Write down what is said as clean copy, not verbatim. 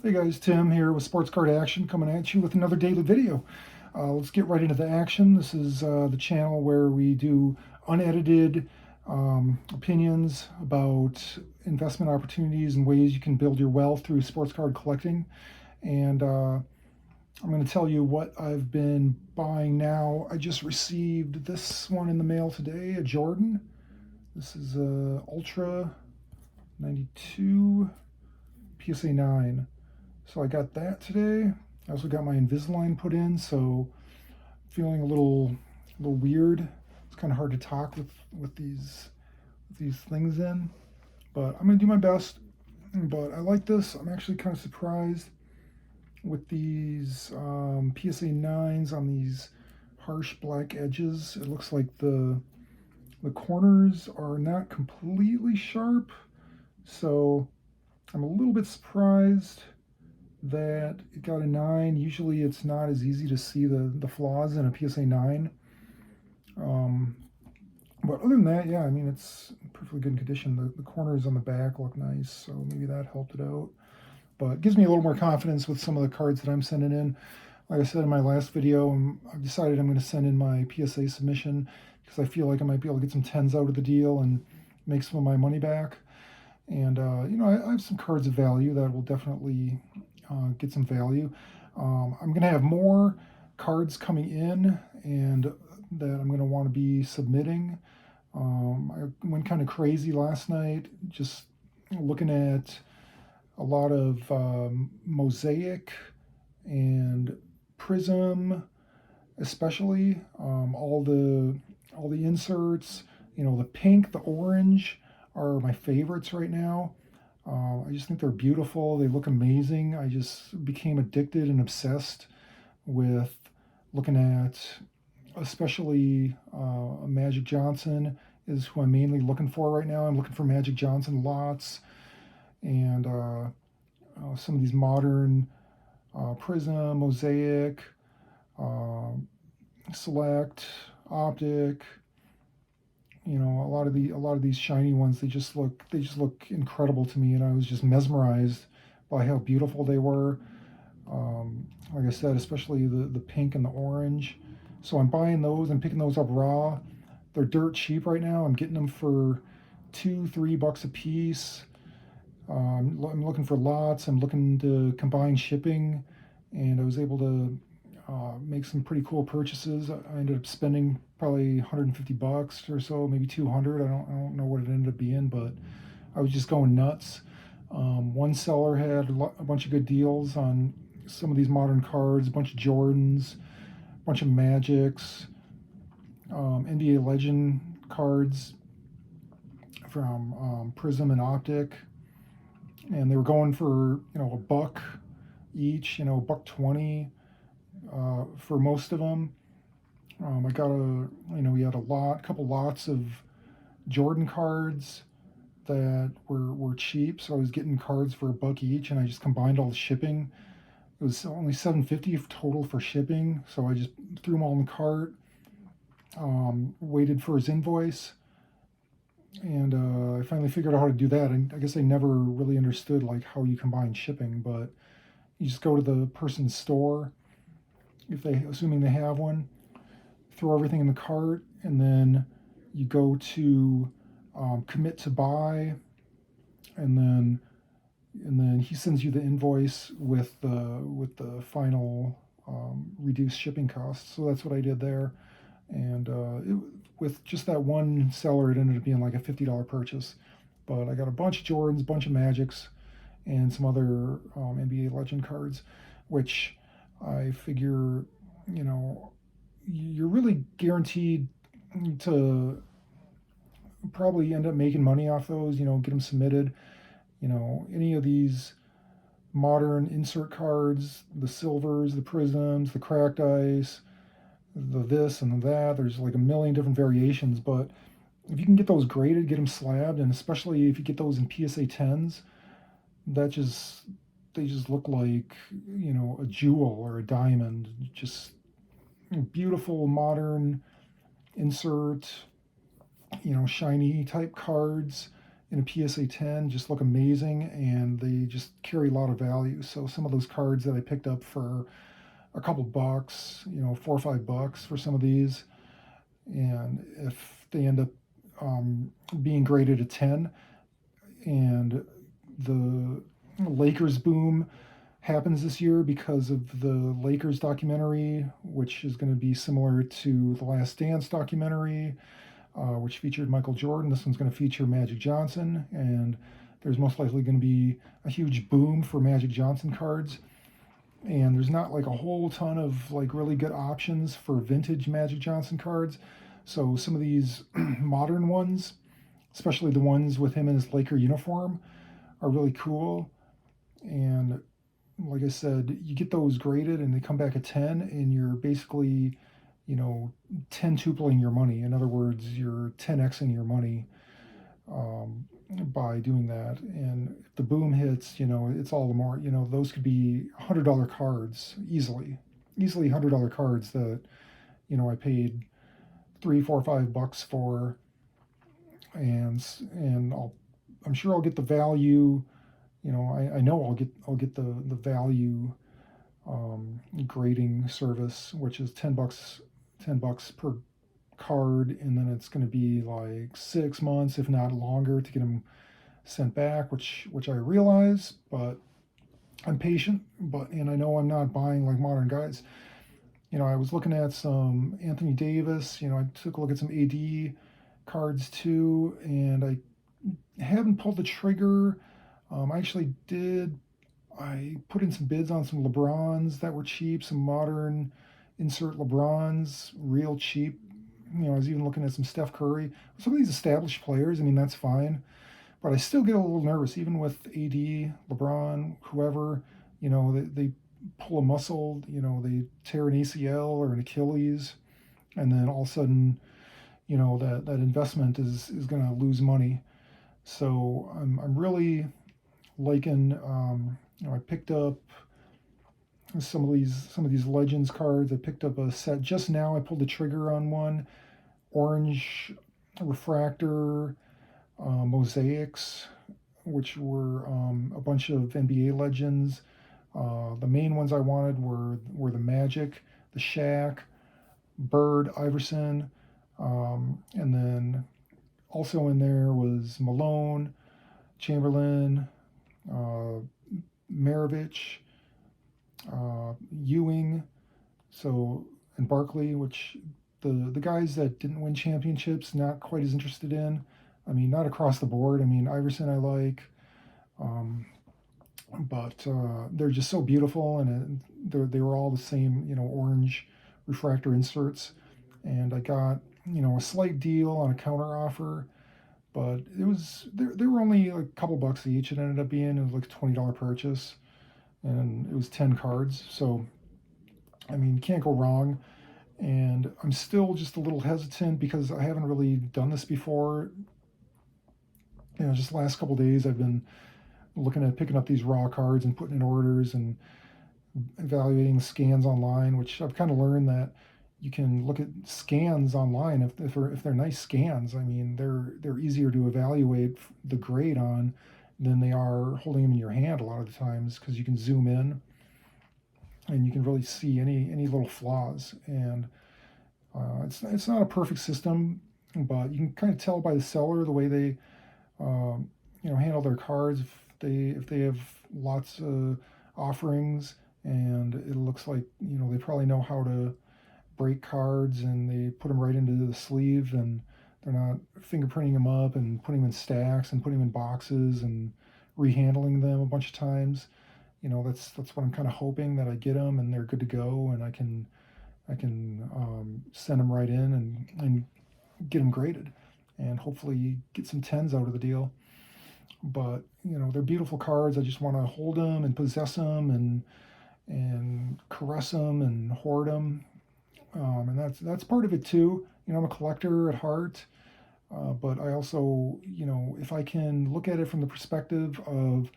Hey guys, Tim here with Sports Card Action coming at you with another daily video. Let's get right into the action. This is the channel where we do unedited opinions about investment opportunities and ways you can build your wealth through sports card collecting. And I'm going to tell you what I've been buying now. I just received this one in the mail today, a Jordan. This is a Ultra 92 PSA 9. So I got that today. I also got my Invisalign put in, so feeling a little weird. It's kind of hard to talk with these things in, but I'm gonna do my best. But I like this. I'm actually kind of surprised with these PSA 9s on these harsh black edges. It looks like the corners are not completely sharp, so I'm a little bit surprised that it got a 9. Usually it's not as easy to see the flaws in a PSA 9. Um, but other than that, yeah, I mean, it's in perfectly good condition. The corners on the back look nice, so maybe that helped it out. But it gives me a little more confidence with some of the cards that I'm sending in. Like I said in my last video, I've decided I'm going to send in my PSA submission because I feel like I might be able to get some 10s out of the deal and make some of my money back. And, I have some cards of value that will definitely get some value. I'm going to have more cards coming in and that I'm going to want to be submitting. I went kind of crazy last night just looking at a lot of Mosaic and Prism, especially all the inserts. The pink, the orange are my favorites right now. I just think they're beautiful. They look amazing. I just became addicted and obsessed with looking at, especially Magic Johnson is who I'm mainly looking for right now. I'm looking for Magic Johnson lots and some of these modern Prism, Mosaic, uh, Select, Optic. A lot of these shiny ones, they just look incredible to me, and I was just mesmerized by how beautiful they were. Like I said, especially the pink and the orange. So I'm buying those and picking those up raw. They're dirt cheap right now. I'm getting them for $2-3 a piece. I'm looking for lots. I'm looking to combine shipping, and I was able to make some pretty cool purchases. I ended up spending probably $150 or so, maybe 200. I don't know what it ended up being, but I was just going nuts. One seller had a bunch of good deals on some of these modern cards, a bunch of Jordans, a bunch of Magics, NBA Legend cards from Prism and Optic, and they were going for a buck each, $1.20 for most of them. I got we had a couple lots of Jordan cards that were cheap, so I was getting cards for a buck each, and I just combined all the shipping. It was only $7.50 total for shipping, so I just threw them all in the cart. Waited for his invoice, and I finally figured out how to do that. And I guess I never really understood like how you combine shipping, but you just go to the person's store, if they assuming they have one, throw everything in the cart, and then you go to commit to buy, and then he sends you the invoice with the final reduced shipping costs. So that's what I did there, and with just that one seller, it ended up being like a $50 purchase. But I got a bunch of Jordans, a bunch of Magics, and some other NBA Legend cards, which I figure, you know, you're really guaranteed to probably end up making money off those, get them submitted. Any of these modern insert cards, the silvers, the prisms, the cracked ice, the this and the that, there's like a million different variations. But if you can get those graded, get them slabbed, and especially if you get those in PSA 10s, that just they just look like a jewel or a diamond. Just beautiful modern insert, shiny type cards, in a PSA 10 just look amazing, and they just carry a lot of value. So some of those cards that I picked up for a couple bucks, $4 or $5 for some of these, and if they end up being graded a 10, and the Lakers boom happens this year because of the Lakers documentary, which is going to be similar to the Last Dance documentary, which featured Michael Jordan. This one's going to feature Magic Johnson, and there's most likely going to be a huge boom for Magic Johnson cards. And there's not like a whole ton of like really good options for vintage Magic Johnson cards. So some of these modern ones, especially the ones with him in his Laker uniform, are really cool. And like I said, you get those graded and they come back at 10, and you're basically, 10 tupling your money. In other words, you're 10xing your money by doing that. And if the boom hits, it's all the more, those could be $100 cards easily $100 cards that, I paid 3, 4, $5 for, and I'm sure I'll get the value. I know I'll get the value grading service, which is $10 per card, and then it's going to be like 6 months, if not longer, to get them sent back, which I realize, but I'm patient. And I know I'm not buying like modern guys. I was looking at some Anthony Davis. I took a look at some AD cards too, and I haven't pulled the trigger. I actually did. I put in some bids on some LeBrons that were cheap, some modern insert LeBrons, real cheap. I was even looking at some Steph Curry. Some of these established players, that's fine. But I still get a little nervous, even with AD, LeBron, whoever, they pull a muscle, they tear an ACL or an Achilles, and then all of a sudden, that investment is going to lose money. So I'm really liking, I picked up some of these Legends cards. I picked up a set just now. I pulled the trigger on one, orange refractor mosaics, which were a bunch of NBA legends. The main ones I wanted were the Magic, the Shaq, Bird, Iverson, and then also in there was Malone, Chamberlain, Maravich, Ewing, and Barkley, which the guys that didn't win championships, not quite as interested in. Not across the board. Iverson I like, but they're just so beautiful, and they were all the same, orange refractor inserts. And I got, a slight deal on a counter offer, but they were only like a couple bucks each. It ended up being, it was like a $20 purchase, and it was 10 cards. So, you can't go wrong. And I'm still just a little hesitant because I haven't really done this before. Just the last couple of days, I've been looking at picking up these raw cards and putting in orders and evaluating scans online, which I've kind of learned that you can look at scans online if they're nice scans. They're easier to evaluate the grade on than they are holding them in your hand a lot of the times, because you can zoom in and you can really see any little flaws. And it's not a perfect system, but you can kind of tell by the seller the way they handle their cards. If they have lots of offerings, and it looks like they probably know how to break cards, and they put them right into the sleeve, and they're not fingerprinting them up and putting them in stacks and putting them in boxes and rehandling them a bunch of times. That's what I'm kind of hoping, that I get them and they're good to go, and I can send them right in and get them graded, and hopefully get some 10s out of the deal. But they're beautiful cards. I just want to hold them and possess them and caress them and hoard them, and that's part of it too. I'm a collector at heart, but I also, if I can look at it from the perspective of